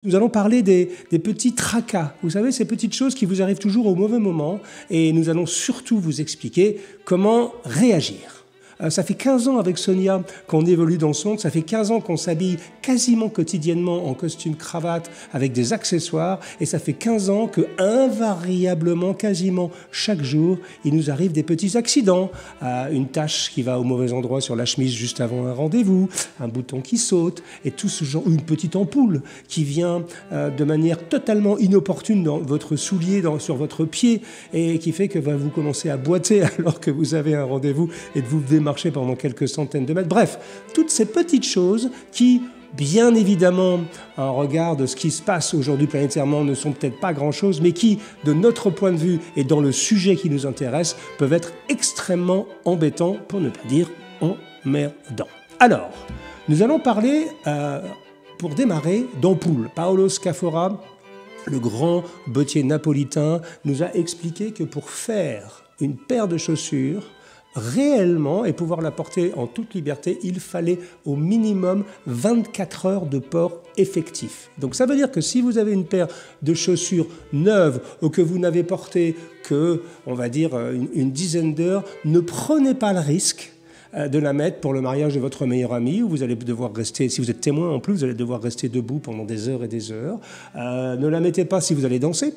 Nous allons parler des petits tracas, vous savez, ces petites choses qui vous arrivent toujours au mauvais moment, et nous allons surtout vous expliquer comment réagir. Ça fait 15 ans avec Sonia qu'on évolue dans ce monde, ça fait 15 ans qu'on s'habille quasiment quotidiennement en costume cravate avec des accessoires, et ça fait 15 ans que invariablement, quasiment chaque jour, il nous arrive des petits accidents. Une tache qui va au mauvais endroit sur la chemise juste avant un rendez-vous, un bouton qui saute, et tout ce genre, une petite ampoule qui vient de manière totalement inopportune dans votre soulier, sur votre pied, et qui fait que vous commencez à boiter alors que vous avez un rendez-vous et de vous démarrer pendant quelques centaines de mètres. Bref, toutes ces petites choses qui, bien évidemment, en regard de ce qui se passe aujourd'hui planétairement, ne sont peut-être pas grand-chose, mais qui, de notre point de vue et dans le sujet qui nous intéresse, peuvent être extrêmement embêtants, pour ne pas dire emmerdants. Alors, nous allons parler, pour démarrer, d'ampoules. Paolo Scafora, le grand bottier napolitain, nous a expliqué que pour faire une paire de chaussures, réellement, et pouvoir la porter en toute liberté, il fallait au minimum 24 heures de port effectif. Donc ça veut dire que si vous avez une paire de chaussures neuves ou que vous n'avez porté que, on va dire, une dizaine d'heures, ne prenez pas le risque de la mettre pour le mariage de votre meilleur ami, où vous allez devoir rester, si vous êtes témoin en plus, vous allez devoir rester debout pendant des heures et des heures. Ne la mettez pas si vous allez danser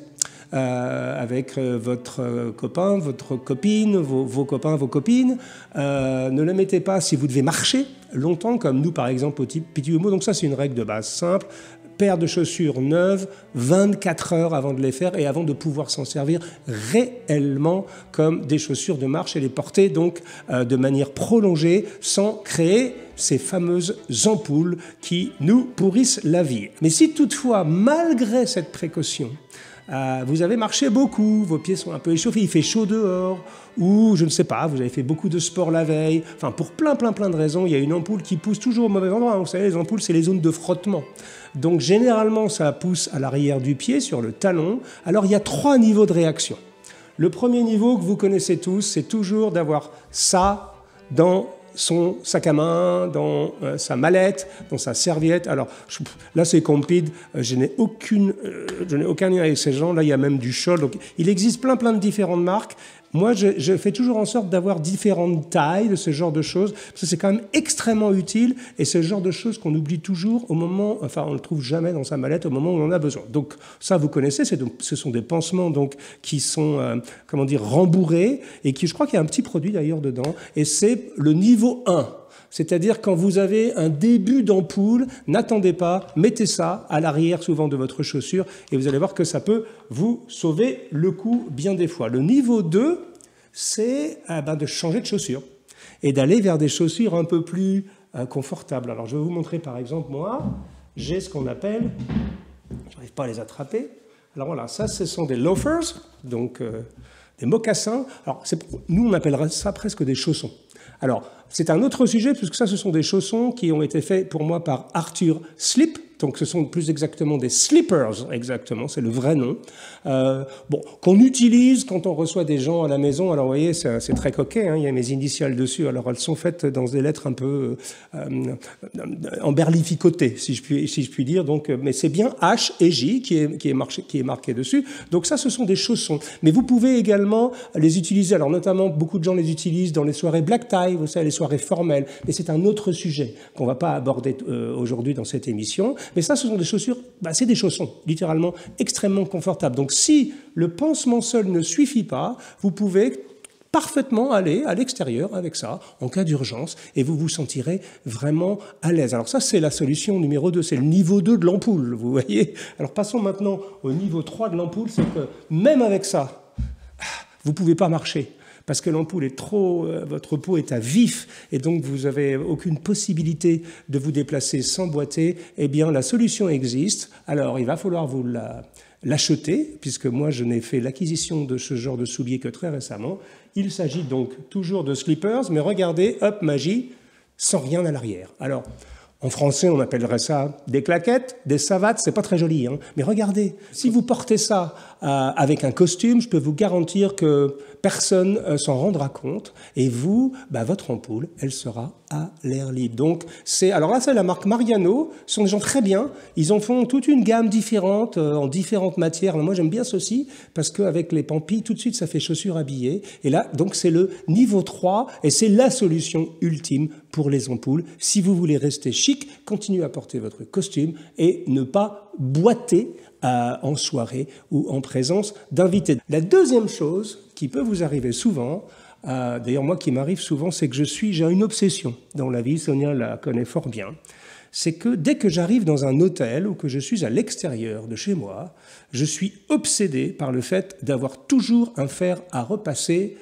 avec votre copain, votre copine, vos copains, vos copines. Ne la mettez pas si vous devez marcher longtemps, comme nous par exemple au type Petit Homo. Donc ça c'est une règle de base simple. Paire de chaussures neuves, 24 heures avant de les faire et avant de pouvoir s'en servir réellement comme des chaussures de marche et les porter donc de manière prolongée sans créer ces fameuses ampoules qui nous pourrissent la vie. Mais si toutefois, malgré cette précaution, vous avez marché beaucoup, vos pieds sont un peu échauffés, il fait chaud dehors, ou je ne sais pas, vous avez fait beaucoup de sport la veille, enfin pour plein de raisons, il y a une ampoule qui pousse toujours au mauvais endroit. Vous savez, les ampoules, c'est les zones de frottement. Donc généralement, ça pousse à l'arrière du pied, sur le talon. Alors il y a 3 niveaux de réaction. Le premier niveau que vous connaissez tous, c'est toujours d'avoir ça dans son sac à main, dans sa mallette, dans sa serviette. Alors là, c'est Compide. Je n'ai aucun lien avec ces gens. Là, il y a même du Scholl. Donc, il existe plein de différentes marques. Moi, je fais toujours en sorte d'avoir différentes tailles de ce genre de choses, parce que c'est quand même extrêmement utile, et c'est le genre de choses qu'on oublie toujours au moment, enfin, on ne le trouve jamais dans sa mallette au moment où on en a besoin. Donc, ça, vous connaissez, ce sont des pansements donc, qui sont, comment dire, rembourrés, et qui, je crois qu'il y a un petit produit d'ailleurs dedans, et c'est le niveau 1. C'est-à-dire quand vous avez un début d'ampoule, n'attendez pas, mettez ça à l'arrière souvent de votre chaussure et vous allez voir que ça peut vous sauver le coup bien des fois. Le niveau 2, c'est de changer de chaussure et d'aller vers des chaussures un peu plus confortables. Alors je vais vous montrer par exemple, moi, j'ai ce qu'on appelle, je n'arrive pas à les attraper, alors voilà, ça ce sont des loafers, donc des mocassins. Alors nous on appellerait ça presque des chaussons. Alors, c'est un autre sujet, puisque ça, ce sont des chaussons qui ont été faits pour moi par Arthur Slip. Donc, ce sont plus exactement des slippers, exactement, c'est le vrai nom. Qu'on utilise quand on reçoit des gens à la maison. Alors, vous voyez, c'est très coquet, hein, il y a mes initiales dessus. Alors, elles sont faites dans des lettres un peu emberlificotées, si je puis dire. Donc, mais c'est bien H et J qui est marqué dessus. Donc, ça, ce sont des chaussons. Mais vous pouvez également les utiliser. Alors, notamment, beaucoup de gens les utilisent dans les soirées black tie, vous savez, les soirées formelles. Mais c'est un autre sujet qu'on ne va pas aborder aujourd'hui dans cette émission. Mais ça, ce sont des chaussures, c'est des chaussons, littéralement extrêmement confortables. Donc si le pansement seul ne suffit pas, vous pouvez parfaitement aller à l'extérieur avec ça, en cas d'urgence, et vous vous sentirez vraiment à l'aise. Alors ça, c'est la solution numéro 2, c'est le niveau 2 de l'ampoule, vous voyez. Alors passons maintenant au niveau 3 de l'ampoule, c'est que même avec ça, vous ne pouvez pas marcher. Parce que l'ampoule est trop, votre peau est à vif et donc vous n'avez aucune possibilité de vous déplacer sans boiter, eh bien la solution existe. Alors il va falloir vous l'acheter, puisque moi je n'ai fait l'acquisition de ce genre de souliers que très récemment. Il s'agit donc toujours de slippers, mais regardez, hop, magie, sans rien à l'arrière. Alors, En français, on appellerait ça des claquettes, des savates, c'est pas très joli, hein. Mais regardez, si vous portez ça avec un costume, je peux vous garantir que personne s'en rendra compte. Et vous, votre ampoule, elle sera à l'air libre. Donc, alors là, c'est la marque Mariano. Ce sont des gens très bien. Ils en font toute une gamme différente, en différentes matières. Moi, j'aime bien ceci, parce qu'avec les pampilles, tout de suite, ça fait chaussures habillées. Et là, donc, c'est le niveau 3, et c'est la solution ultime pour les ampoules. Si vous voulez rester chic, continuez à porter votre costume et ne pas boiter en soirée ou en présence d'invités. La deuxième chose qui peut vous arriver souvent, d'ailleurs moi qui m'arrive souvent, c'est que j'ai une obsession dans la vie, Sonia la connaît fort bien, c'est que dès que j'arrive dans un hôtel ou que je suis à l'extérieur de chez moi, je suis obsédé par le fait d'avoir toujours un fer à repasser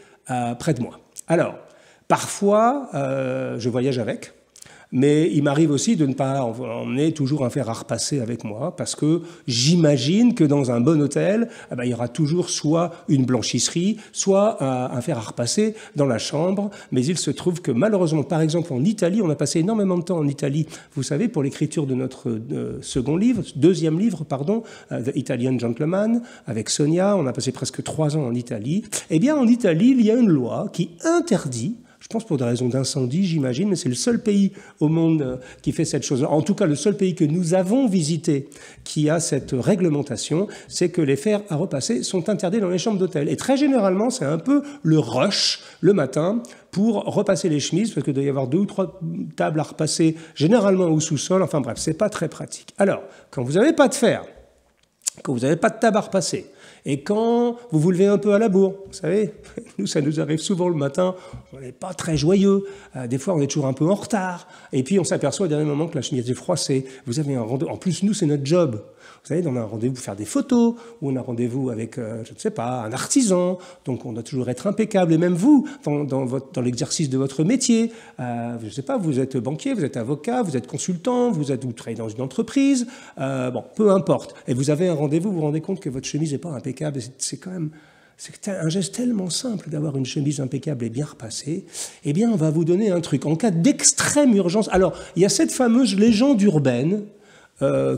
près de moi. Alors, parfois, je voyage avec, mais il m'arrive aussi de ne pas emmener toujours un fer à repasser avec moi, parce que j'imagine que dans un bon hôtel, il y aura toujours soit une blanchisserie, soit un fer à repasser dans la chambre. Mais il se trouve que malheureusement, par exemple en Italie, on a passé énormément de temps en Italie, vous savez, pour l'écriture de notre deuxième livre, The Italian Gentleman, avec Sonia, on a passé presque 3 ans en Italie. Eh bien, en Italie, il y a une loi qui interdit, je pense pour des raisons d'incendie, j'imagine, mais c'est le seul pays au monde qui fait cette chose. En tout cas, le seul pays que nous avons visité qui a cette réglementation, c'est que les fers à repasser sont interdits dans les chambres d'hôtel. Et très généralement, c'est un peu le rush le matin pour repasser les chemises, parce qu'il doit y avoir 2 ou 3 tables à repasser, généralement au sous-sol. Enfin bref, c'est pas très pratique. Alors, quand vous n'avez pas de fer, quand vous n'avez pas de table à repasser, et quand vous vous levez un peu à la bourre, vous savez, nous, ça nous arrive souvent le matin, on n'est pas très joyeux, des fois on est toujours un peu en retard, et puis on s'aperçoit au dernier moment que la chemise est froissée, vous avez un rendez-vous, en plus nous c'est notre job, vous savez, on a un rendez-vous pour faire des photos, ou on a un rendez-vous avec, je ne sais pas, un artisan, donc on doit toujours être impeccable, et même vous, dans l'exercice de votre métier, je ne sais pas, vous êtes banquier, vous êtes avocat, vous êtes consultant, vous travaillez dans une entreprise, peu importe, et vous avez un rendez-vous, vous vous rendez compte que votre chemise n'est pas impeccable. C'est quand même un geste tellement simple d'avoir une chemise impeccable et bien repassée. Eh bien, on va vous donner un truc. En cas d'extrême urgence, alors, il y a cette fameuse légende urbaine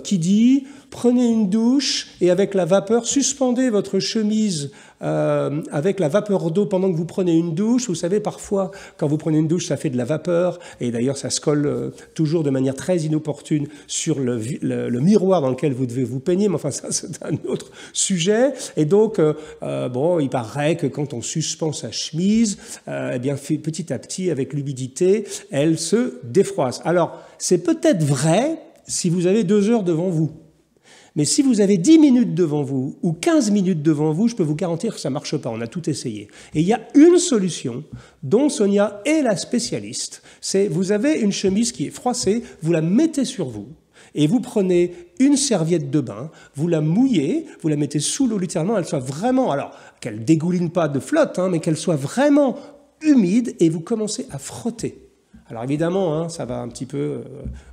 qui dit « Prenez une douche et avec la vapeur, suspendez votre chemise avec la vapeur d'eau pendant que vous prenez une douche. » Vous savez, parfois, quand vous prenez une douche, ça fait de la vapeur. Et d'ailleurs, ça se colle toujours de manière très inopportune sur le miroir dans lequel vous devez vous peigner. Mais enfin, ça, c'est un autre sujet. Et donc, il paraît que quand on suspend sa chemise, petit à petit, avec l'humidité, elle se défroisse. Alors, c'est peut-être vrai si vous avez 2 heures devant vous. Mais si vous avez 10 minutes devant vous ou 15 minutes devant vous, je peux vous garantir que ça ne marche pas. On a tout essayé. Et il y a une solution dont Sonia est la spécialiste. C'est vous avez une chemise qui est froissée, vous la mettez sur vous et vous prenez une serviette de bain, vous la mouillez, vous la mettez sous l'eau littéralement, elle soit vraiment, alors qu'elle dégouline pas de flotte, mais qu'elle soit vraiment humide et vous commencez à frotter. Alors évidemment, ça va un petit peu,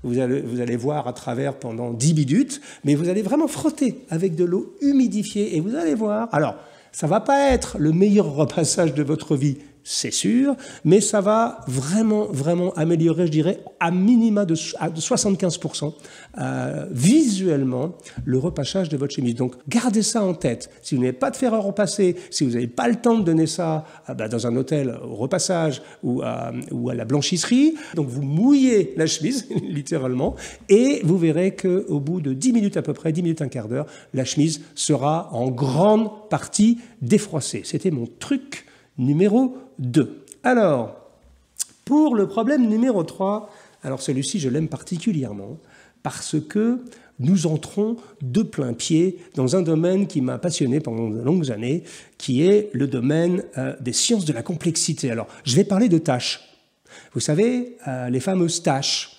vous allez voir à travers pendant 10 minutes, mais vous allez vraiment frotter avec de l'eau humidifiée et vous allez voir. Alors, ça ne va pas être le meilleur repassage de votre vie, c'est sûr, mais ça va vraiment, vraiment améliorer, je dirais, à minima de 75% visuellement le repassage de votre chemise. Donc, gardez ça en tête. Si vous n'avez pas de fer à repasser, si vous n'avez pas le temps de donner ça dans un hôtel au repassage ou à la blanchisserie, donc vous mouillez la chemise, littéralement, et vous verrez qu'au bout de 10 minutes à peu près, 10 minutes, un quart d'heure, la chemise sera en grande partie défroissée. C'était mon truc numéro 2. Alors, pour le problème numéro 3, alors celui-ci, je l'aime particulièrement parce que nous entrons de plein pied dans un domaine qui m'a passionné pendant de longues années, qui est le domaine des sciences de la complexité. Alors, je vais parler de tâches. Vous savez, les fameuses tâches.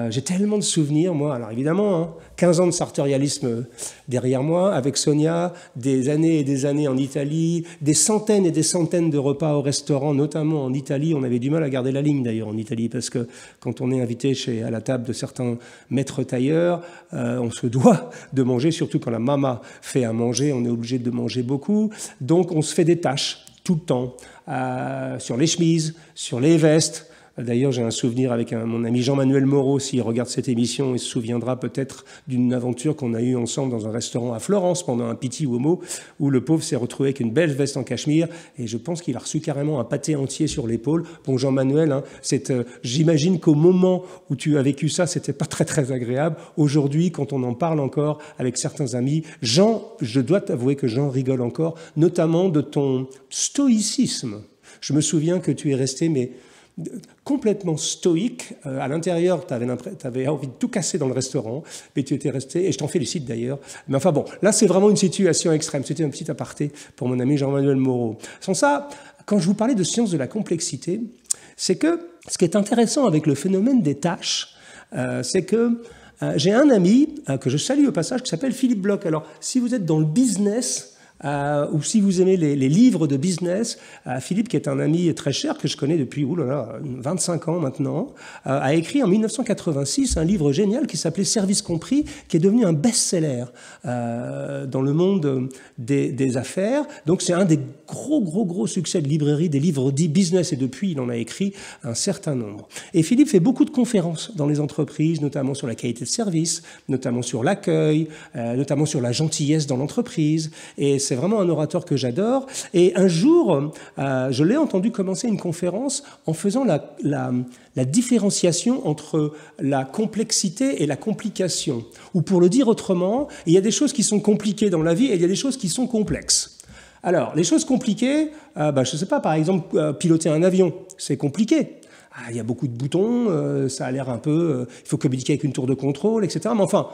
J'ai tellement de souvenirs, moi. Alors évidemment, 15 ans de sartorialisme derrière moi, avec Sonia, des années et des années en Italie, des centaines et des centaines de repas au restaurant, notamment en Italie. On avait du mal à garder la ligne d'ailleurs en Italie, parce que quand on est invité à la table de certains maîtres tailleurs, on se doit de manger, surtout quand la maman fait à manger, on est obligé de manger beaucoup. Donc on se fait des tâches tout le temps, sur les chemises, sur les vestes, D'ailleurs, j'ai un souvenir avec mon ami Jean-Manuel Moreau, s'il regarde cette émission, il se souviendra peut-être d'une aventure qu'on a eue ensemble dans un restaurant à Florence pendant un Pitti Uomo, où le pauvre s'est retrouvé avec une belle veste en cachemire, et je pense qu'il a reçu carrément un pâté entier sur l'épaule. Bon, Jean-Manuel, hein, j'imagine qu'au moment où tu as vécu ça, c'était pas très très agréable. Aujourd'hui, quand on en parle encore avec certains amis, Jean, je dois t'avouer que Jean rigole encore, notamment de ton stoïcisme. Je me souviens que tu es resté, mais complètement stoïque. À l'intérieur, tu avais envie de tout casser dans le restaurant, mais tu étais resté, et je t'en félicite d'ailleurs. Mais enfin bon, là, c'est vraiment une situation extrême. C'était un petit aparté pour mon ami Jean-Manuel Moreau. Sans ça, quand je vous parlais de science de la complexité, c'est que ce qui est intéressant avec le phénomène des tâches, c'est que j'ai un ami que je salue au passage qui s'appelle Philippe Bloch. Alors, si vous êtes dans le business, ou si vous aimez les livres de business, Philippe, qui est un ami très cher, que je connais depuis 25 ans maintenant, a écrit en 1986 un livre génial qui s'appelait Service compris, qui est devenu un best-seller dans le monde des affaires. Donc c'est un des gros succès de librairie, des livres dits business, et depuis il en a écrit un certain nombre. Et Philippe fait beaucoup de conférences dans les entreprises, notamment sur la qualité de service, notamment sur l'accueil, notamment sur la gentillesse dans l'entreprise, et c'est vraiment un orateur que j'adore. Et un jour, je l'ai entendu commencer une conférence en faisant la différenciation entre la complexité et la complication. Ou pour le dire autrement, il y a des choses qui sont compliquées dans la vie et il y a des choses qui sont complexes. Alors, les choses compliquées, je ne sais pas, par exemple, piloter un avion, c'est compliqué. Il y a beaucoup de boutons, ça a l'air un peu... il faut communiquer avec une tour de contrôle, etc. Mais enfin...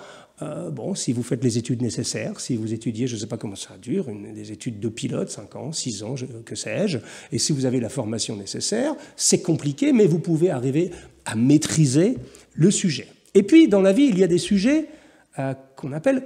bon, si vous faites les études nécessaires, si vous étudiez, je ne sais pas comment ça dure, des études de pilote, 5 ans, 6 ans, que sais-je, et si vous avez la formation nécessaire, c'est compliqué, mais vous pouvez arriver à maîtriser le sujet. Et puis, dans la vie, il y a des sujets qu'on appelle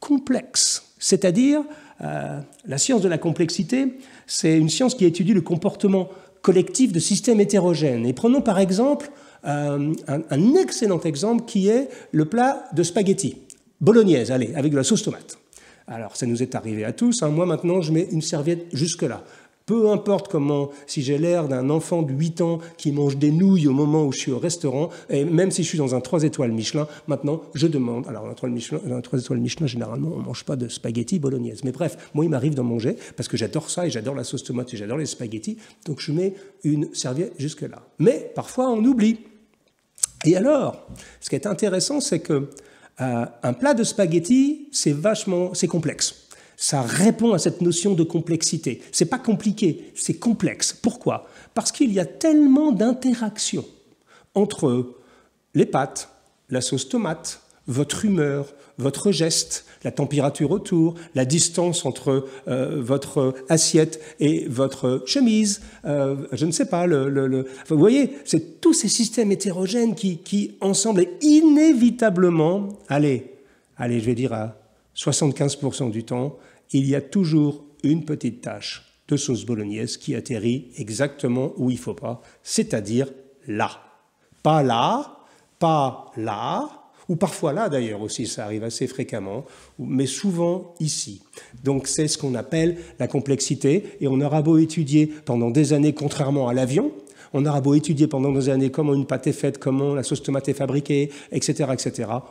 complexes, c'est-à-dire la science de la complexité, c'est une science qui étudie le comportement collectif de systèmes hétérogènes. Et prenons par exemple un excellent exemple qui est le plat de spaghettis. Bolognaise, allez, avec de la sauce tomate. Alors, ça nous est arrivé à tous. Moi, maintenant, je mets une serviette jusque-là. Peu importe comment, si j'ai l'air d'un enfant de 8 ans qui mange des nouilles au moment où je suis au restaurant, et même si je suis dans un 3 étoiles Michelin, maintenant, je demande... Alors, dans un 3 étoiles Michelin, généralement, on ne mange pas de spaghettis bolognaise. Mais bref, moi, il m'arrive d'en manger, parce que j'adore ça, et j'adore la sauce tomate, et j'adore les spaghettis, donc je mets une serviette jusque-là. Mais, parfois, on oublie. Et alors, ce qui est intéressant, c'est que un plat de spaghettis, c'est complexe. Ça répond à cette notion de complexité. C'est pas compliqué, c'est complexe. Pourquoi? Parce qu'il y a tellement d'interactions entre les pâtes, la sauce tomate, votre humeur, votre geste, la température autour, la distance entre votre assiette et votre chemise, je ne sais pas, enfin, vous voyez, c'est tous ces systèmes hétérogènes qui ensemble, et inévitablement, allez, je vais dire à 75% du temps, il y a toujours une petite tache de sauce bolognaise qui atterrit exactement où il ne faut pas, c'est-à-dire là. Pas là, pas là, ou parfois là d'ailleurs aussi, ça arrive assez fréquemment, mais souvent ici. Donc c'est ce qu'on appelle la complexité, et on aura beau étudier pendant des années, contrairement à l'avion, on aura beau étudier pendant des années comment une pâte est faite, comment la sauce tomate est fabriquée, etc.,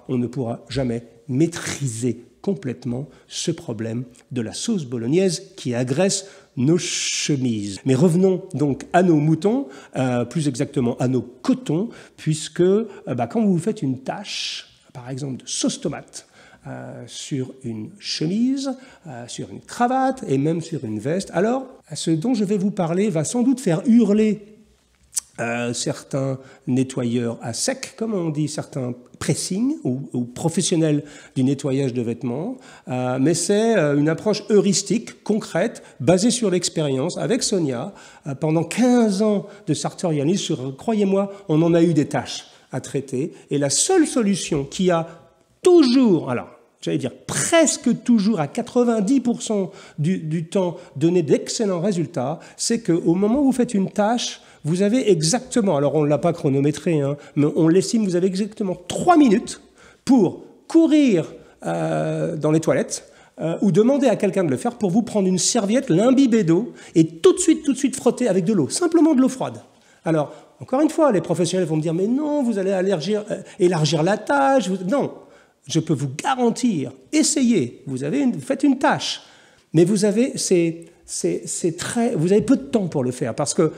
on ne pourra jamais maîtriser complètement ce problème de la sauce bolognaise qui agresse nos chemises. Mais revenons donc à nos moutons, plus exactement à nos cotons, puisque quand vous faites une tâche, par exemple de sauce tomate, sur une chemise, sur une cravate et même sur une veste, alors ce dont je vais vous parler va sans doute faire hurler certains nettoyeurs à sec, comme on dit, certains pressing ou professionnels du nettoyage de vêtements, mais c'est une approche heuristique, concrète, basée sur l'expérience. Avec Sonia, pendant 15 ans de sartorialisme, croyez-moi, on en a eu des tâches à traiter, et la seule solution qui a toujours, alors j'allais dire presque toujours, à 90% du temps, donné d'excellents résultats, c'est qu'au moment où vous faites une tâche, vous avez exactement, alors on ne l'a pas chronométré, mais on l'estime, vous avez exactement 3 minutes pour courir dans les toilettes ou demander à quelqu'un de le faire pour vous prendre une serviette, l'imbiber d'eau et tout de suite frotter avec de l'eau, simplement de l'eau froide. Alors, encore une fois, les professionnels vont me dire, mais non, vous allez élargir la tâche. Non, je peux vous garantir, essayez, vous faites une tâche, mais vous avez vous avez peu de temps pour le faire parce que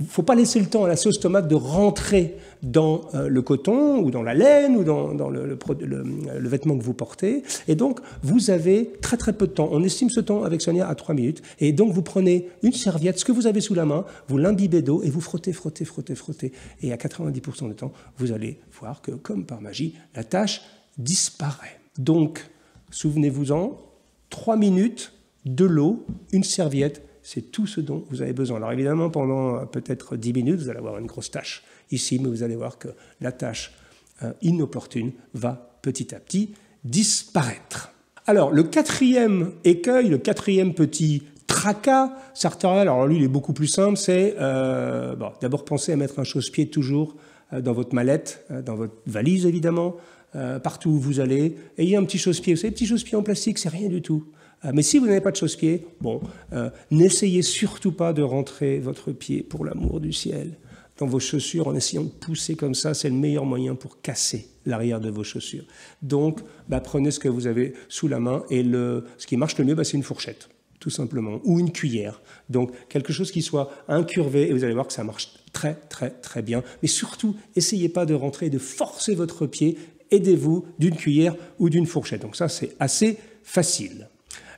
faut pas laisser le temps à la sauce tomate de rentrer dans le coton ou dans la laine ou dans le vêtement que vous portez. Et donc, vous avez très très peu de temps. On estime ce temps avec Sonia à 3 minutes. Et donc, vous prenez une serviette, ce que vous avez sous la main, vous l'imbibez d'eau et vous frottez, frottez, frottez, frottez. Et à 90% du temps, vous allez voir que, comme par magie, la tâche disparaît. Donc, souvenez-vous-en, 3 minutes, de l'eau, une serviette, c'est tout ce dont vous avez besoin. Alors évidemment, pendant peut-être 10 minutes, vous allez avoir une grosse tâche ici, mais vous allez voir que la tâche inopportune va petit à petit disparaître. Alors, le quatrième écueil, le quatrième petit tracas sartorial, alors lui, il est beaucoup plus simple, c'est d'abord pensez à mettre un chausse-pied toujours dans votre mallette, dans votre valise évidemment, partout où vous allez. Ayez un petit chausse-pied. Vous savez, petit chausse-pied en plastique, c'est rien du tout. Mais si vous n'avez pas de chausse-pied, n'essayez surtout pas de rentrer votre pied, pour l'amour du ciel, dans vos chaussures en essayant de pousser comme ça. C'est le meilleur moyen pour casser l'arrière de vos chaussures. Donc, prenez ce que vous avez sous la main et ce qui marche le mieux, c'est une fourchette, tout simplement, ou une cuillère. Donc, quelque chose qui soit incurvé et vous allez voir que ça marche très, très, très bien. Mais surtout, essayez pas de rentrer et de forcer votre pied. Aidez-vous d'une cuillère ou d'une fourchette. Donc ça, c'est assez facile.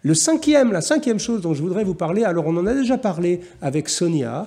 La cinquième chose dont je voudrais vous parler, alors on en a déjà parlé avec Sonia,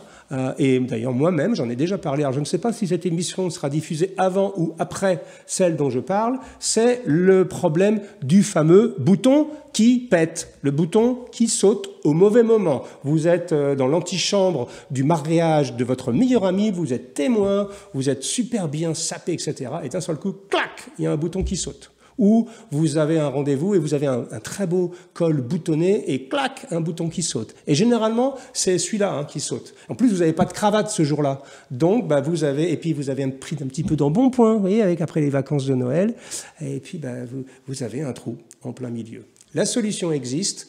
et d'ailleurs moi-même j'en ai déjà parlé, alors je ne sais pas si cette émission sera diffusée avant ou après celle dont je parle, c'est le problème du fameux bouton qui pète, le bouton qui saute au mauvais moment. Vous êtes dans l'antichambre du mariage de votre meilleur ami, vous êtes témoin, vous êtes super bien sapé, etc. Et d'un seul coup, clac, il y a un bouton qui saute. Ou vous avez un rendez-vous et vous avez un très beau col boutonné et clac, un bouton qui saute. Et généralement, c'est celui-là qui saute. En plus, vous n'avez pas de cravate ce jour-là. Donc, vous avez pris un petit peu d'embonpoint, vous voyez, après les vacances de Noël. Et puis, vous avez un trou en plein milieu. La solution existe.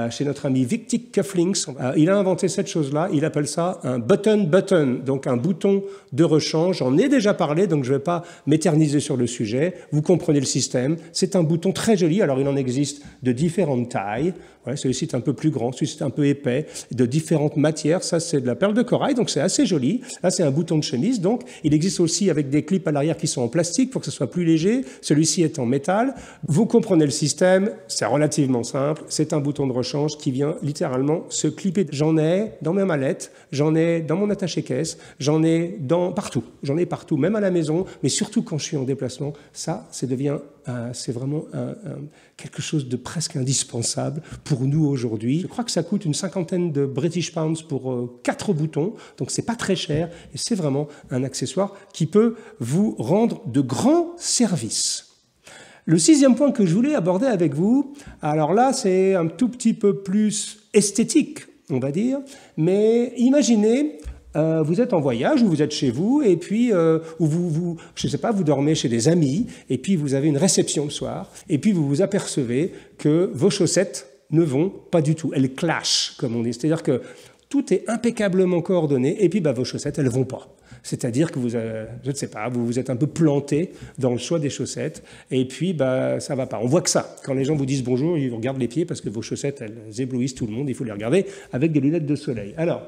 Chez notre ami Victor Cufflinks, il a inventé cette chose-là, il appelle ça un button, donc un bouton de rechange. J'en ai déjà parlé, donc je ne vais pas m'éterniser sur le sujet. Vous comprenez le système. C'est un bouton très joli, alors il en existe de différentes tailles. Ouais, celui-ci est un peu plus grand, celui-ci est un peu épais, de différentes matières. Ça, c'est de la perle de corail, donc c'est assez joli. Là, c'est un bouton de chemise, donc il existe aussi avec des clips à l'arrière qui sont en plastique pour que ce soit plus léger. Celui-ci est en métal. Vous comprenez le système, c'est relativement simple. C'est un bouton de rechange qui vient littéralement se clipper. J'en ai dans mes mallettes, j'en ai dans mon attaché-caisse, j'en ai partout. J'en ai partout, même à la maison, mais surtout quand je suis en déplacement. Ça c'est vraiment quelque chose de presque indispensable pour nous aujourd'hui. Je crois que ça coûte une 50aine de British Pounds pour 4 boutons, donc c'est pas très cher et c'est vraiment un accessoire qui peut vous rendre de grands services. Le 6e point que je voulais aborder avec vous, alors là c'est un tout petit peu plus esthétique, on va dire, mais imaginez vous êtes en voyage ou vous êtes chez vous et puis je sais pas, vous dormez chez des amis et puis vous avez une réception le soir et puis vous vous apercevez que vos chaussettes ne vont pas du tout, elles clashent comme on dit, c'est-à-dire que tout est impeccablement coordonné et puis vos chaussettes elles vont pas. C'est-à-dire que je ne sais pas, vous vous êtes un peu planté dans le choix des chaussettes et puis ça va pas. On voit que ça. Quand les gens vous disent bonjour, ils vous regardent les pieds parce que vos chaussettes elles éblouissent tout le monde, il faut les regarder avec des lunettes de soleil. Alors,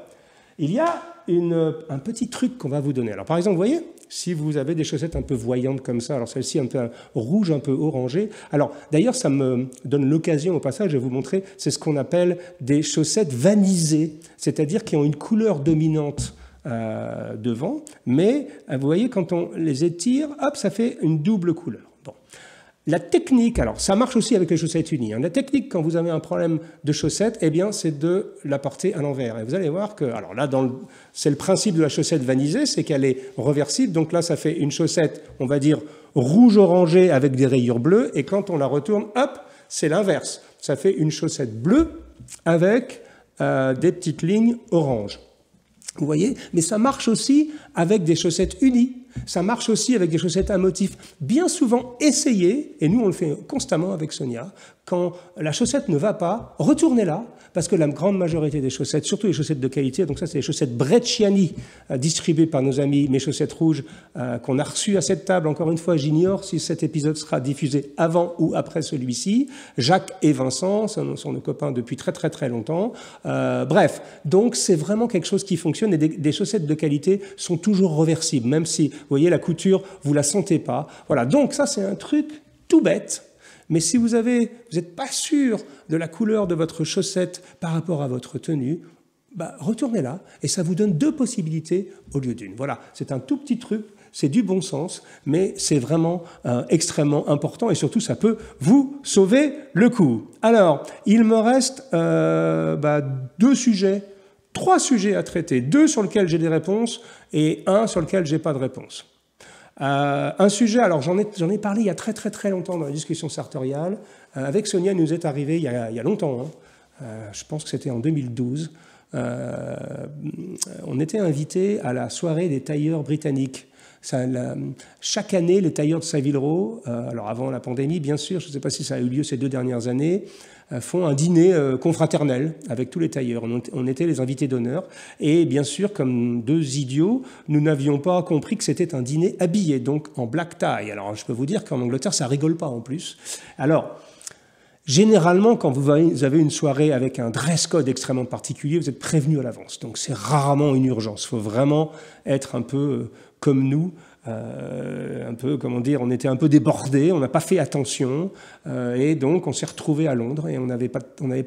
il y a un petit truc qu'on va vous donner. Alors par exemple, vous voyez, si vous avez des chaussettes un peu voyantes comme ça, alors celle-ci un peu rouge, un peu orangée. Alors d'ailleurs, ça me donne l'occasion au passage de vous montrer, c'est ce qu'on appelle des chaussettes vanisées, c'est-à-dire qui ont une couleur dominante devant, mais vous voyez, quand on les étire, hop, ça fait une double couleur. Bon. La technique, alors ça marche aussi avec les chaussettes unies. La technique, quand vous avez un problème de chaussettes, c'est de la porter à l'envers. Et vous allez voir que, alors là, c'est le principe de la chaussette vanisée, c'est qu'elle est reversible. Donc là, ça fait une chaussette, on va dire, rouge-orangée avec des rayures bleues. Et quand on la retourne, hop, c'est l'inverse. Ça fait une chaussette bleue avec des petites lignes orange. Vous voyez? Mais ça marche aussi avec des chaussettes unies. Ça marche aussi avec des chaussettes à motif. Bien souvent, essayez, et nous on le fait constamment avec Sonia, quand la chaussette ne va pas, retournez-la, parce que la grande majorité des chaussettes, surtout les chaussettes de qualité, donc ça c'est les chaussettes Brecciani, distribuées par nos amis Mes Chaussettes Rouges, qu'on a reçues à cette table. Encore une fois, j'ignore si cet épisode sera diffusé avant ou après celui-ci. Jacques et Vincent sont nos copains depuis très très très longtemps. Bref, donc c'est vraiment quelque chose qui fonctionne, et des chaussettes de qualité sont toujours reversibles, même si, vous voyez, la couture, vous la sentez pas. Voilà, donc ça c'est un truc tout bête. Mais si vous n'êtes pas sûr de la couleur de votre chaussette par rapport à votre tenue, retournez-la et ça vous donne 2 possibilités au lieu d'une. Voilà, c'est un tout petit truc, c'est du bon sens, mais c'est vraiment extrêmement important et surtout ça peut vous sauver le coup. Alors, il me reste 3 sujets à traiter, 2 sur lesquels j'ai des réponses et 1 sur lequel j'ai pas de réponse. Un sujet, alors j'en ai parlé il y a très très très longtemps dans la discussion sartoriale. Avec Sonia, il nous est arrivé il y a longtemps, je pense que c'était en 2012. On était invité à la soirée des tailleurs britanniques. Chaque année, les tailleurs de Savile Row, alors avant la pandémie bien sûr, je ne sais pas si ça a eu lieu ces 2 dernières années, font un dîner confraternel avec tous les tailleurs. On était les invités d'honneur et bien sûr, comme 2 idiots, nous n'avions pas compris que c'était un dîner habillé, donc en black tie. Alors je peux vous dire qu'en Angleterre, ça rigole pas en plus. Alors, généralement, quand vous avez une soirée avec un dress code extrêmement particulier, vous êtes prévenu à l'avance. Donc c'est rarement une urgence. Il faut vraiment être un peu comme nous, un peu, comment dire, on était un peu débordés, on n'a pas fait attention, et donc on s'est retrouvés à Londres et on n'avait pas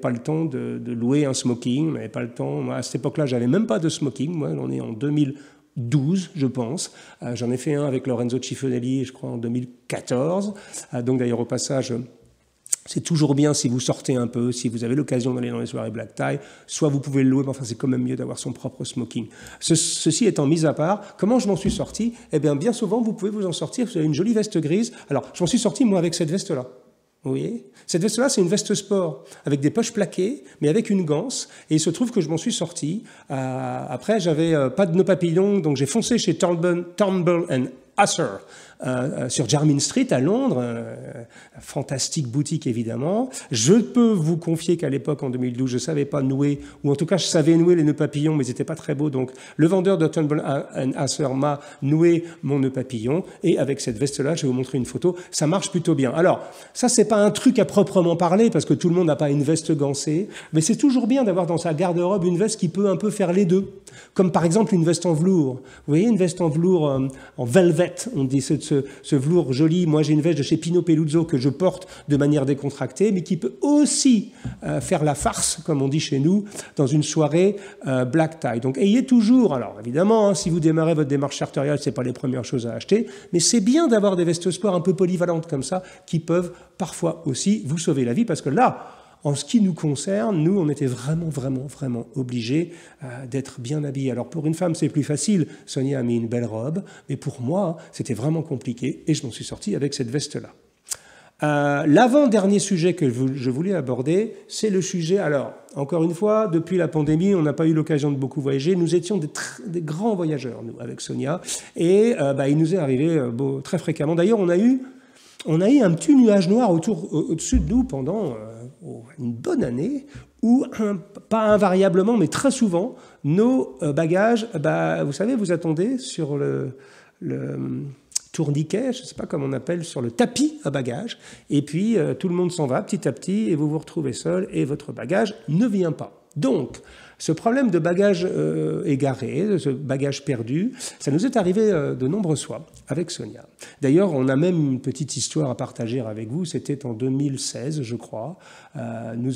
le temps de louer un smoking, on n'avait pas le temps. Moi, à cette époque-là, j'avais même pas de smoking. Moi, on est en 2012, je pense. J'en ai fait un avec Lorenzo Cifonelli, je crois, en 2014. Donc d'ailleurs, au passage, c'est toujours bien si vous sortez un peu, si vous avez l'occasion d'aller dans les soirées black tie, soit vous pouvez le louer, mais enfin c'est quand même mieux d'avoir son propre smoking. Ceci étant mis à part, comment je m'en suis sorti? Eh bien souvent vous pouvez vous en sortir, vous avez une jolie veste grise. Alors je m'en suis sorti moi avec cette veste-là. Vous voyez? Cette veste-là, c'est une veste sport, avec des poches plaquées, mais avec une ganse, et il se trouve que je m'en suis sorti. Après, j'avais pas de nœud papillon, donc j'ai foncé chez Turnbull Asser, sur Jermyn Street à Londres, fantastique boutique évidemment. Je peux vous confier qu'à l'époque, en 2012, je ne savais pas nouer, ou en tout cas je savais nouer les nœuds papillons, mais ils n'étaient pas très beaux, donc le vendeur de Turnbull Asser m'a noué mon nœud papillon, et avec cette veste-là, je vais vous montrer une photo, ça marche plutôt bien. Alors, ça c'est pas un truc à proprement parler, parce que tout le monde n'a pas une veste gancée, mais c'est toujours bien d'avoir dans sa garde-robe une veste qui peut un peu faire les deux, comme par exemple une veste en velours. Vous voyez, une veste en velours en velvet, on dit ce velours joli. Moi, j'ai une veste de chez Pino Peluzzo que je porte de manière décontractée, mais qui peut aussi faire la farce, comme on dit chez nous, dans une soirée black tie. Donc, ayez toujours, alors évidemment, si vous démarrez votre démarche sartoriale, c'est pas les premières choses à acheter, mais c'est bien d'avoir des vestes sport un peu polyvalentes comme ça, qui peuvent parfois aussi vous sauver la vie, parce que là, en ce qui nous concerne, nous, on était vraiment obligés d'être bien habillés. Alors pour une femme, c'est plus facile. Sonia a mis une belle robe, mais pour moi, c'était vraiment compliqué et je m'en suis sorti avec cette veste-là. L'avant-dernier sujet que je voulais aborder, c'est le sujet... Alors, encore une fois, depuis la pandémie, on n'a pas eu l'occasion de beaucoup voyager. Nous étions des grands voyageurs, nous, avec Sonia, et il nous est arrivé très fréquemment. D'ailleurs, on a eu un petit nuage noir au-dessus de nous pendant une bonne année où, pas invariablement, mais très souvent, nos bagages, vous savez, vous attendez sur le tourniquet, je ne sais pas comment on appelle, sur le tapis à bagages, et puis tout le monde s'en va petit à petit, et vous vous retrouvez seul, et votre bagage ne vient pas. Donc, ce problème de bagage égaré, de ce bagage perdu, ça nous est arrivé de nombreuses fois avec Sonia. D'ailleurs, on a même une petite histoire à partager avec vous. C'était en 2016, je crois. Nous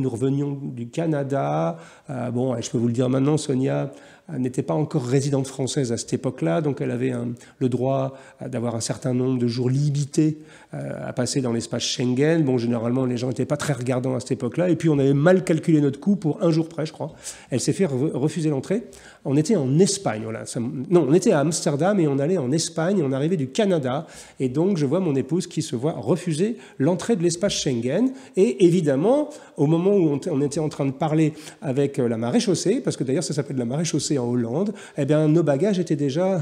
revenions du Canada. Je peux vous le dire maintenant, Sonia n'était pas encore résidente française à cette époque-là, donc elle avait le droit d'avoir un certain nombre de jours limités à passer dans l'espace Schengen. Bon, généralement, les gens n'étaient pas très regardants à cette époque-là, et puis on avait mal calculé notre coût pour un jour près, je crois. Elle s'est fait refuser l'entrée. On était en Espagne, voilà. Non, on était à Amsterdam et on allait en Espagne. On arrivait du Canada. Et donc, je vois mon épouse qui se voit refuser l'entrée de l'espace Schengen. Et évidemment, au moment où on était en train de parler avec la maréchaussée, parce que d'ailleurs, ça s'appelle la maréchaussée en Hollande, eh bien, nos bagages étaient déjà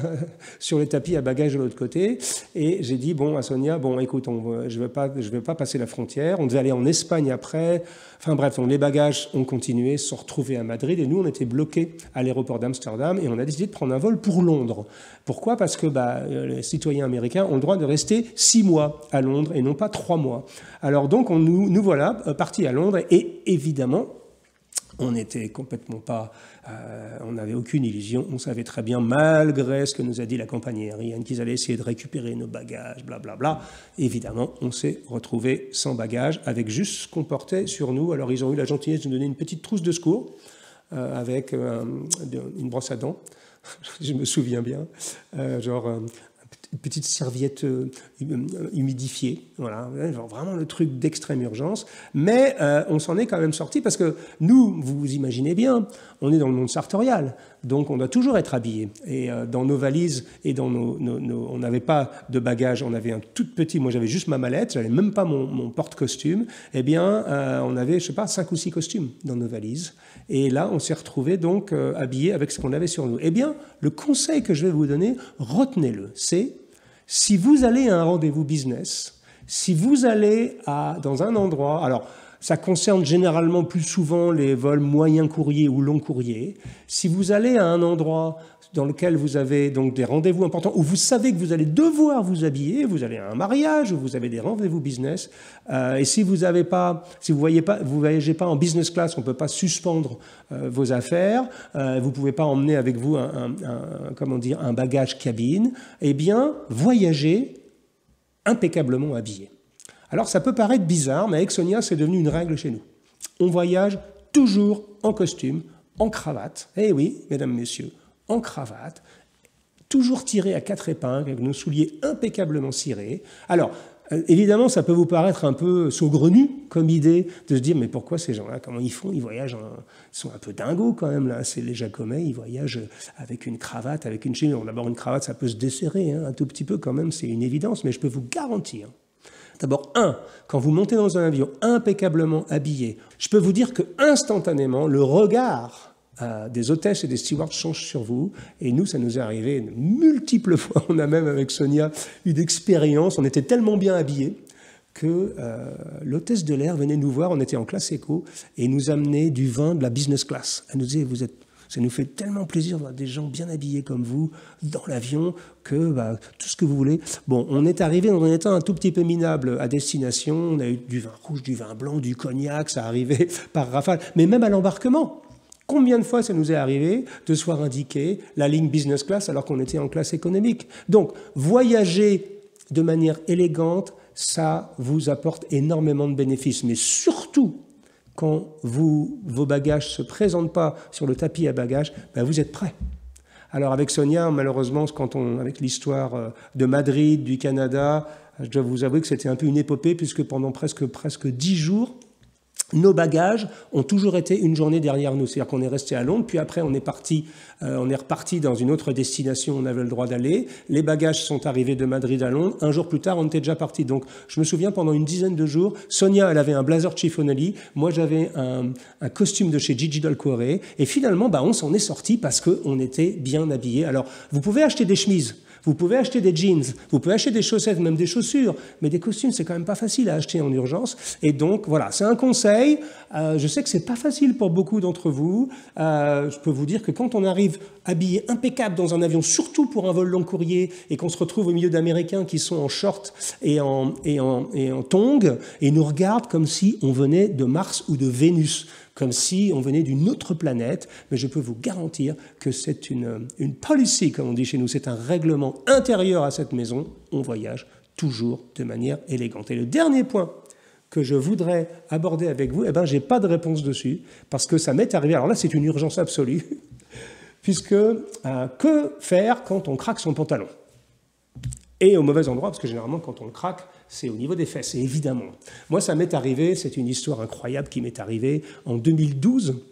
sur les tapis à bagages de l'autre côté. Et j'ai dit, bon, à Sonia, bon, écoute, je ne vais pas passer la frontière. On devait aller en Espagne après. Enfin bref, donc les bagages ont continué, se sont retrouvés à Madrid et nous, on était bloqués à l'aéroport d'Amsterdam et on a décidé de prendre un vol pour Londres. Pourquoi? Parce que les citoyens américains ont le droit de rester 6 mois à Londres et non pas 3 mois. Alors donc, nous voilà partis à Londres et évidemment, on n'était complètement pas, on n'avait aucune illusion. On savait très bien, malgré ce que nous a dit la compagnie aérienne, qu'ils allaient essayer de récupérer nos bagages, blablabla. Évidemment, on s'est retrouvé sans bagages, avec juste ce qu'on portait sur nous. Alors, ils ont eu la gentillesse de nous donner une petite trousse de secours avec une brosse à dents. Je me souviens bien, une petite serviette humidifiée, voilà, genre vraiment le truc d'extrême urgence. Mais on s'en est quand même sorti parce que nous, vous imaginez bien, on est dans le monde sartorial, donc on doit toujours être habillé. Et dans nos valises et dans on n'avait pas de bagages, on avait un tout petit, moi j'avais juste ma mallette, j'avais même pas mon porte-costume. Eh bien, on avait, je sais pas, 5 ou 6 costumes dans nos valises. Et là, on s'est retrouvés donc habillés avec ce qu'on avait sur nous. Eh bien, le conseil que je vais vous donner, retenez-le, c'est si vous allez à un rendez-vous business, si vous allez dans un endroit, alors ça concerne généralement plus souvent les vols moyens courriers ou long courrier, si vous allez à un endroit dans lequel vous avez donc des rendez-vous importants, où vous savez que vous allez devoir vous habiller, vous allez à un mariage, ou vous avez des rendez-vous business, et si vous voyagez pas en business class, on ne peut pas suspendre vos affaires, vous ne pouvez pas emmener avec vous un bagage cabine, eh bien, voyagez impeccablement habillé. Alors, ça peut paraître bizarre, mais avec Sonia, c'est devenu une règle chez nous. On voyage toujours en costume, en cravate, eh oui, mesdames, messieurs, en cravate, toujours tiré à 4 épingles, avec nos souliers impeccablement cirés. Alors, évidemment, ça peut vous paraître un peu saugrenu comme idée de se dire, mais pourquoi ces gens-là, comment ils font? Ils voyagent, ils sont un peu dingos quand même, là. C'est les Jacomet, ils voyagent avec une cravate, avec une chemise. D'abord, une cravate, ça peut se desserrer un tout petit peu quand même, c'est une évidence, mais je peux vous garantir. D'abord, quand vous montez dans un avion impeccablement habillé, je peux vous dire que instantanément, le regard des hôtesses et des stewards changent sur vous. Et nous, ça nous est arrivé de multiples fois. On a même, avec Sonia, eu d'expérience. On était tellement bien habillés que l'hôtesse de l'air venait nous voir. On était en classe éco et nous amenait du vin de la business class. Elle nous disait, ça nous fait tellement plaisir de voir des gens bien habillés comme vous dans l'avion que tout ce que vous voulez. Bon, on est arrivé dans un état un tout petit peu minable à destination. On a eu du vin rouge, du vin blanc, du cognac. Ça arrivait par rafale. Mais même à l'embarquement. Combien de fois ça nous est arrivé de se voir indiquer la ligne business class alors qu'on était en classe économique? Donc, voyager de manière élégante, ça vous apporte énormément de bénéfices. Mais surtout, quand vos bagages ne se présentent pas sur le tapis à bagages, vous êtes prêts. Alors avec Sonia, malheureusement, avec l'histoire de Madrid, du Canada, je dois vous avouer que c'était un peu une épopée puisque pendant presque 10 jours, nos bagages ont toujours été une journée derrière nous. C'est-à-dire qu'on est resté à Londres, puis après on est reparti dans une autre destination où on avait le droit d'aller. Les bagages sont arrivés de Madrid à Londres. Un jour plus tard, on était déjà parti. Donc je me souviens, pendant une dizaine de jours, Sonia, elle avait un blazer Chiffonelli, moi j'avais un costume de chez Gigi Dalcore, et finalement, on s'en est sorti parce qu'on était bien habillés. Alors, vous pouvez acheter des chemises, vous pouvez acheter des jeans, vous pouvez acheter des chaussettes, même des chaussures, mais des costumes, c'est quand même pas facile à acheter en urgence. Et donc, voilà, c'est un conseil. Je sais que c'est pas facile pour beaucoup d'entre vous. Je peux vous dire que quand on arrive habillé impeccable dans un avion, surtout pour un vol long courrier, et qu'on se retrouve au milieu d'Américains qui sont en short et en tongs, et nous regardent comme si on venait de Mars ou de Vénus, comme si on venait d'une autre planète, mais je peux vous garantir que c'est une policy, comme on dit chez nous, c'est un règlement intérieur à cette maison, on voyage toujours de manière élégante. Et le dernier point que je voudrais aborder avec vous, je n'ai pas de réponse dessus, parce que ça m'est arrivé, alors là c'est une urgence absolue, puisque que faire quand on craque son pantalon? Et au mauvais endroit, parce que généralement quand on le craque, c'est au niveau des fesses, et évidemment. Moi, ça m'est arrivé, c'est une histoire incroyable qui m'est arrivée en 2012.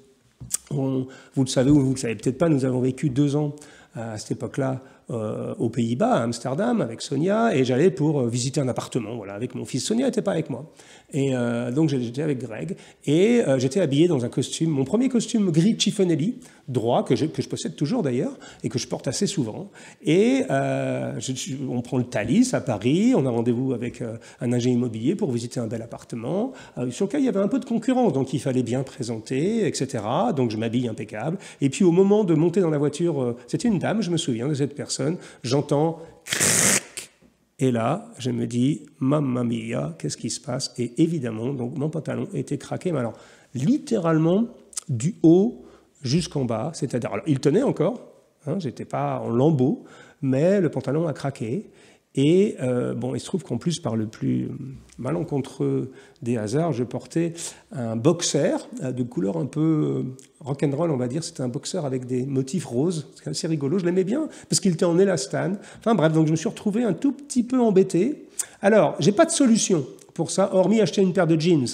Vous le savez ou vous le savez peut-être pas, nous avons vécu 2 ans à cette époque-là aux Pays-Bas, à Amsterdam, avec Sonia, et j'allais pour visiter un appartement, voilà, avec mon fils. Sonia n'était pas avec moi. Et donc j'étais avec Greg, et j'étais habillé dans un costume, mon premier costume gris Chiffonelli, droit, que je possède toujours d'ailleurs, et que je porte assez souvent. Et on prend le Thalys à Paris, on a rendez-vous avec un ingénieur immobilier pour visiter un bel appartement, sur lequel il y avait un peu de concurrence, donc il fallait bien présenter, etc. Donc je m'habille impeccable. Et puis au moment de monter dans la voiture, c'était une dame, je me souviens de cette personne, j'entends crrrc, et là, je me dis, mamma mia, qu'est-ce qui se passe? Et évidemment, donc mon pantalon était craqué, mais alors littéralement du haut jusqu'en bas, c'est-à-dire, alors il tenait encore, hein, j'étais pas en lambeaux, mais le pantalon a craqué. Et bon, il se trouve qu'en plus, par le plus malencontreux des hasards, je portais un boxer de couleur un peu rock'n'roll, on va dire. C'était un boxer avec des motifs roses. C'est assez rigolo. Je l'aimais bien parce qu'il était en élastane. Enfin bref, donc je me suis retrouvé un tout petit peu embêté. Alors, j'ai pas de solution pour ça, hormis acheter une paire de jeans.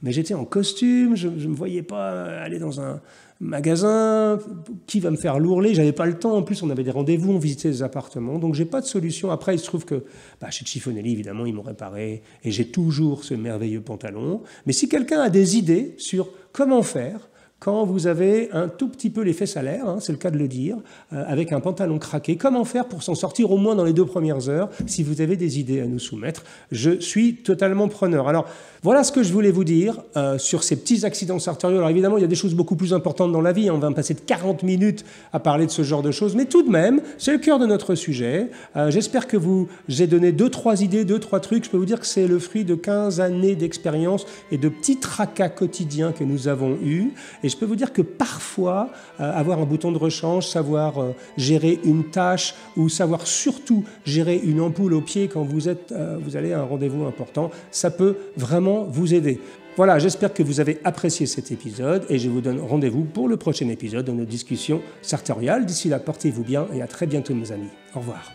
Mais j'étais en costume, je ne me voyais pas aller dans un magasin, qui va me faire l'ourler, j'avais pas le temps, en plus on avait des rendez-vous, on visitait des appartements, donc j'ai pas de solution. Après il se trouve que chez Chiffonelli évidemment ils m'ont réparé et j'ai toujours ce merveilleux pantalon, mais si quelqu'un a des idées sur comment faire quand vous avez un tout petit peu les fesses à l'air, hein, c'est le cas de le dire, avec un pantalon craqué, comment faire pour s'en sortir au moins dans les 2 premières heures? Si vous avez des idées à nous soumettre, je suis totalement preneur. Alors, voilà ce que je voulais vous dire sur ces petits accidents sartoriaux. Alors évidemment, il y a des choses beaucoup plus importantes dans la vie. On va passer de 40 minutes à parler de ce genre de choses. Mais tout de même, c'est le cœur de notre sujet. J'espère que j'ai donné 2-3 idées, 2-3 trucs. Je peux vous dire que c'est le fruit de 15 années d'expérience et de petits tracas quotidiens que nous avons eus. Et je peux vous dire que parfois, avoir un bouton de rechange, savoir gérer une tâche ou savoir surtout gérer une ampoule au pied quand vous allez à un rendez-vous important, ça peut vraiment vous aider. Voilà, j'espère que vous avez apprécié cet épisode et je vous donne rendez-vous pour le prochain épisode de nos discussions sartoriales. D'ici là, portez-vous bien et à très bientôt mes amis. Au revoir.